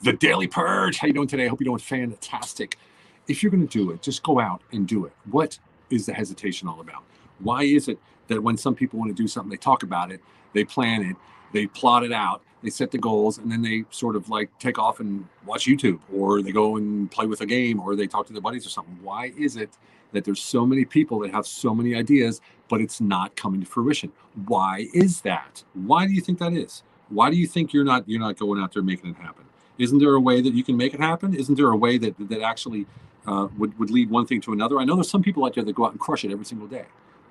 the Daily Purge. How you doing today? I hope you're doing fantastic. If you're going to do it, just go out and do it. What is the hesitation all about? Why is it that when some people want to do something, they talk about it, they plan it, they plot it out, they set the goals, and then they sort of like take off and watch YouTube, or they go and play with a game, or they talk to their buddies or something? Why is it that there's so many people that have so many ideas, but it's not coming to fruition? Why is that? Why do you think that is? Why do you think you're not going out there making it happen? Isn't there a way that you can make it happen? Isn't there a way that actually would lead one thing to another? I know there's some people out there that go out and crush it every single day,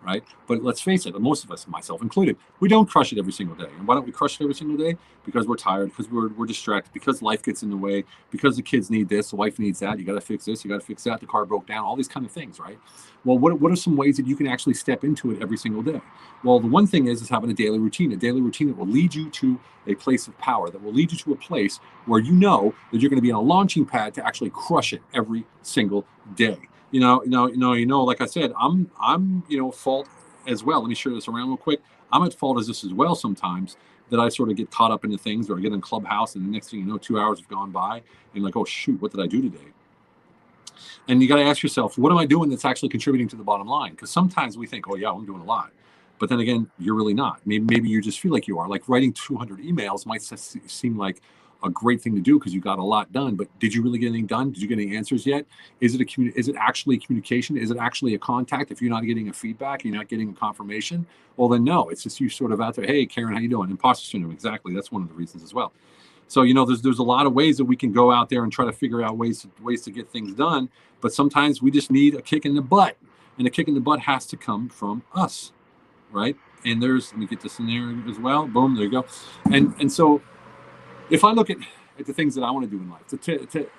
right? But let's face it, most of us, myself included, we don't crush it every single day. And why don't we crush it every single day? Because we're tired, because we're distracted, because life gets in the way, because the kids need this, the wife needs that, you got to fix this, you got to fix that, the car broke down, all these kind of things, right? Well, what are some ways that you can actually step into it every single day? Well, the one thing is having a daily routine that will lead you to a place of power, that will lead you to a place where you know that you're going to be on a launching pad to actually crush it every single day. Like I said, I'm fault as well. Let me share this around real quick. I'm at fault as this as well sometimes, that I sort of get caught up into things, or I get in Clubhouse and the next thing you know, 2 hours have gone by and like, oh shoot, what did I do today? And you got to ask yourself, what am I doing that's actually contributing to the bottom line? Because sometimes we think, oh yeah, I'm doing a lot. But then again, you're really not. Maybe you just feel like you are. Like writing 200 emails might seem like a great thing to do because you got a lot done. But did you really get anything done? Did you get any answers yet? Is it actually communication? Is it actually a contact? If you're not getting a feedback, you're not getting a confirmation, well then no, it's just you sort of out there. Hey, Karen, how you doing? Imposter syndrome. Exactly. That's one of the reasons as well. So there's a lot of ways that we can go out there and try to figure out ways to get things done. But sometimes we just need a kick in the butt, and the kick in the butt has to come from us, right? And let me get this in there as well. Boom, there you go. And so if I look at the things that I want to do in life,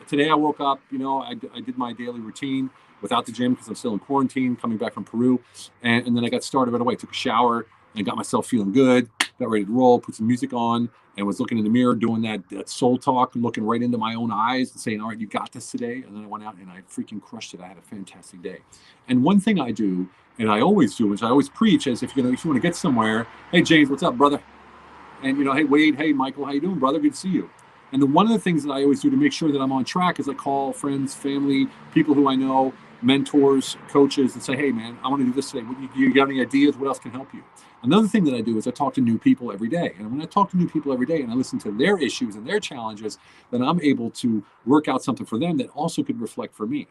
today I woke up, I did my daily routine without the gym because I'm still in quarantine, coming back from Peru, and then I got started right away. Took a shower and got myself feeling good, got ready to roll, put some music on, and was looking in the mirror, doing that soul talk, looking right into my own eyes and saying, all right, you got this today. And then I went out and I freaking crushed it. I had a fantastic day. And one thing I do, and I always do, which I always preach, is if you want to get somewhere, hey, James, what's up, brother? And, hey, Wade, hey, Michael, how you doing, brother? Good to see you. And one of the things that I always do to make sure that I'm on track is I call friends, family, people who I know, mentors, coaches, and say, hey, man, I want to do this today. You got any ideas? What else can help you? Another thing that I do is I talk to new people every day. And when I talk to new people every day and I listen to their issues and their challenges, then I'm able to work out something for them that also could reflect for me.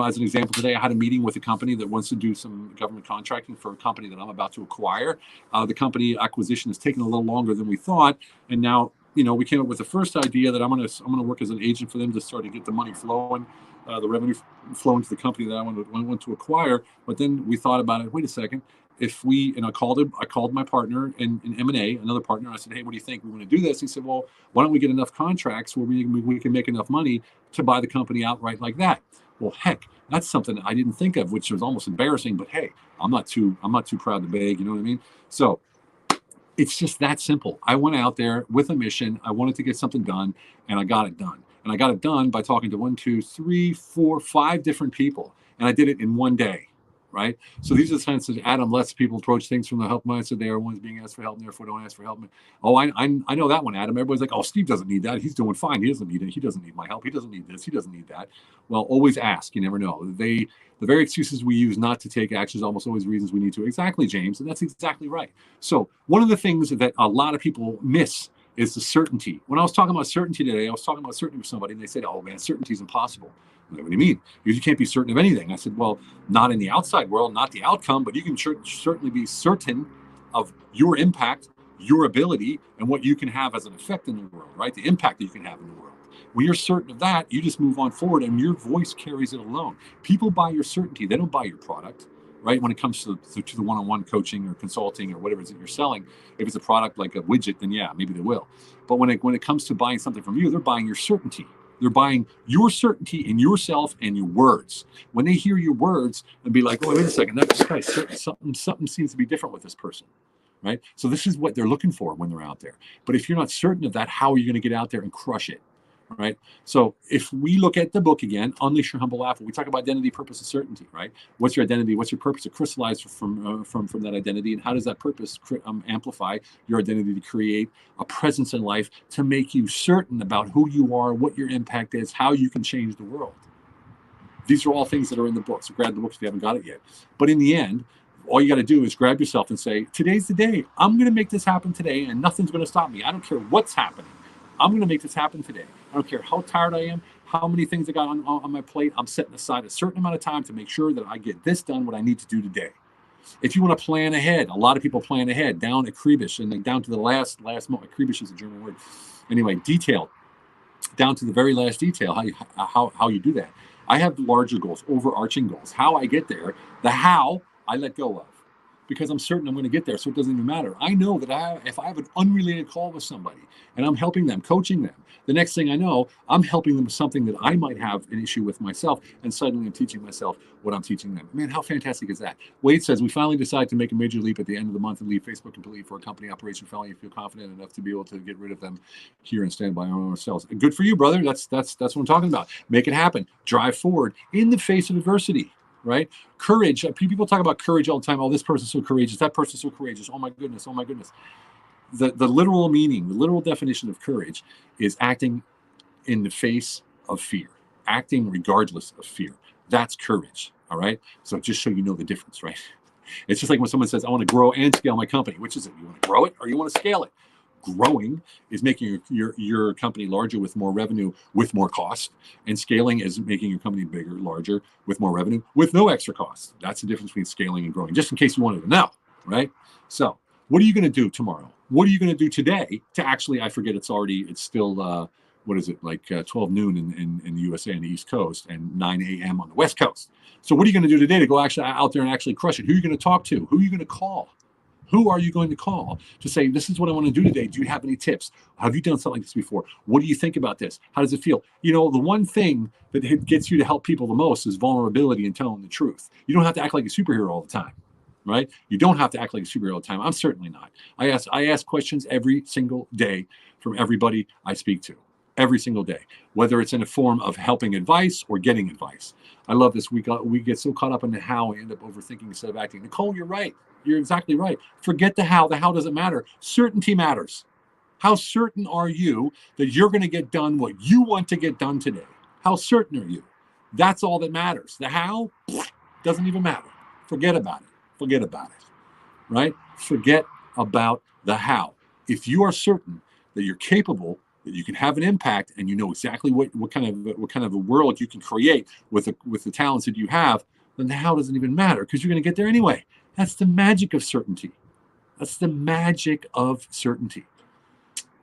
As an example, today I had a meeting with a company that wants to do some government contracting for a company that I'm about to acquire. The company acquisition has taken a little longer than we thought. And now, we came up with the first idea that I'm going to work as an agent for them to start to get the money flowing, the revenue flowing to the company that I want to acquire. But then we thought about it. Wait a second. I called my partner in M&A, another partner. I said, hey, what do you think? We want to do this. He said, well, why don't we get enough contracts where we can make enough money to buy the company outright like that? Well, heck, that's something that I didn't think of, which was almost embarrassing. But hey, I'm not too proud to beg. You know what I mean? So it's just that simple. I went out there with a mission. I wanted to get something done, and I got it done. And I got it done by talking to 1, 2, 3, 4, 5 different people, and I did it in one day. Right? So these are the kinds of Adam lets people approach things from the help mindset. They are ones being asked for help, and therefore don't ask for help. Oh, I know that one, Adam. Everybody's like, oh, Steve doesn't need that. He's doing fine. He doesn't need it. He doesn't need my help. He doesn't need this. He doesn't need that. Well, always ask. You never know. The very excuses we use not to take action is almost always reasons we need to. Exactly, James. And that's exactly right. So one of the things that a lot of people miss is the certainty. When I was talking about certainty today, I was talking about certainty with somebody, and they said, oh, man, certainty is impossible. What do you mean? Because you can't be certain of anything. I said, well, not in the outside world, not the outcome, but you can certainly be certain of your impact, your ability, and what you can have as an effect in the world, right? The impact that you can have in the world. When you're certain of that, you just move on forward, and your voice carries it alone. People buy your certainty. They don't buy your product, right? When it comes to the one-on-one coaching or consulting or whatever it is that you're selling, if it's a product like a widget, then yeah, maybe they will. But when it comes to buying something from you, they're buying your certainty. They're buying your certainty in yourself and your words. When they hear your words and be like, oh, wait a second, this guy's certain, something seems to be different with this person, right? So this is what they're looking for when they're out there. But if you're not certain of that, how are you going to get out there and crush it, right? So if we look at the book again, Unleash Your Humble Apple, we talk about identity, purpose, and certainty, right? What's your identity? What's your purpose? It crystallizes from that identity, and how does that purpose amplify your identity to create a presence in life to make you certain about who you are, what your impact is, how you can change the world. These are all things that are in the book. So grab the book if you haven't got it yet. But in the end, all you got to do is grab yourself and say, today's the day. I'm going to make this happen today, and nothing's going to stop me. I don't care what's happening. I'm going to make this happen today. I don't care how tired I am, how many things I got on my plate. I'm setting aside a certain amount of time to make sure that I get this done, what I need to do today. If you want to plan ahead, a lot of people plan ahead down at Kribish and then down to the last moment. Kribish is a German word. Anyway, detailed down to the very last detail, how you do that. I have larger goals, overarching goals. How I get there, the how I let go of, because I'm certain I'm going to get there, so it doesn't even matter. I know that if I have an unrelated call with somebody and I'm helping them, coaching them, the next thing I know, I'm helping them with something that I might have an issue with myself, and suddenly I'm teaching myself what I'm teaching them. Man, how fantastic is that? Wade says, we finally decide to make a major leap at the end of the month and leave Facebook completely for a company operation. Finally, feel confident enough to be able to get rid of them here and stand by our own ourselves. Good for you, brother. That's what I'm talking about. Make it happen. Drive forward in the face of adversity. Right? Courage. People talk about courage all the time. Oh, this person's so courageous. That person's so courageous. Oh my goodness. Oh my goodness. The literal meaning, the literal definition of courage is acting in the face of fear, acting regardless of fear. That's courage. All right. So just so you know the difference, right? It's just like when someone says, I want to grow and scale my company. Which is it? You want to grow it or you want to scale it? Growing is making your company larger with more revenue, with more cost. And scaling is making your company bigger, larger, with more revenue, with no extra cost. That's the difference between scaling and growing, just in case you wanted to know, right? So what are you going to do tomorrow? What are you going to do today to actually, I forget, it's still, what is it, like 12 noon in the USA on the East Coast and 9 a.m. on the West Coast. So what are you going to do today to go actually out there and actually crush it? Who are you going to talk to? Who are you going to call? Who are you going to call to say, this is what I want to do today? Do you have any tips? Have you done something like this before? What do you think about this? How does it feel? You know, the one thing that gets you to help people the most is vulnerability and telling the truth. You don't have to act like a superhero all the time, right? You don't have to act like a superhero all the time. I'm certainly not. I ask questions every single day from everybody I speak to. Every single day, whether it's in a form of helping advice or getting advice. I love this. We get so caught up in the how, we end up overthinking instead of acting. Nicole, you're right. You're exactly right. Forget the how. The how doesn't matter. Certainty matters. How certain are you that you're going to get done what you want to get done today? How certain are you? That's all that matters. The how doesn't even matter. Forget about it. Forget about it. Right? Forget about the how. If you are certain that you're capable, that you can have an impact, and you know exactly what kind of a world you can create with the talents that you have, then the how doesn't even matter, because you're going to get there anyway. That's the magic of certainty. That's the magic of certainty.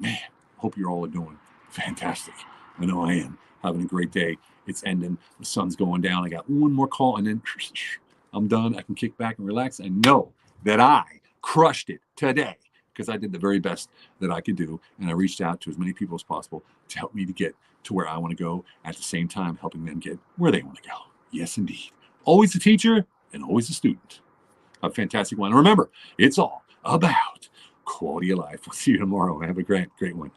Man, hope you're all doing fantastic. I know I am. Having a great day. It's ending. The sun's going down. I got one more call, and then I'm done. I can kick back and relax and know that I crushed it today, because I did the very best that I could do, and I reached out to as many people as possible to help me to get to where I want to go, at the same time helping them get where they want to go. Yes, indeed. Always a teacher and always a student. A fantastic one. And remember, it's all about quality of life. We'll see you tomorrow. Have a great one.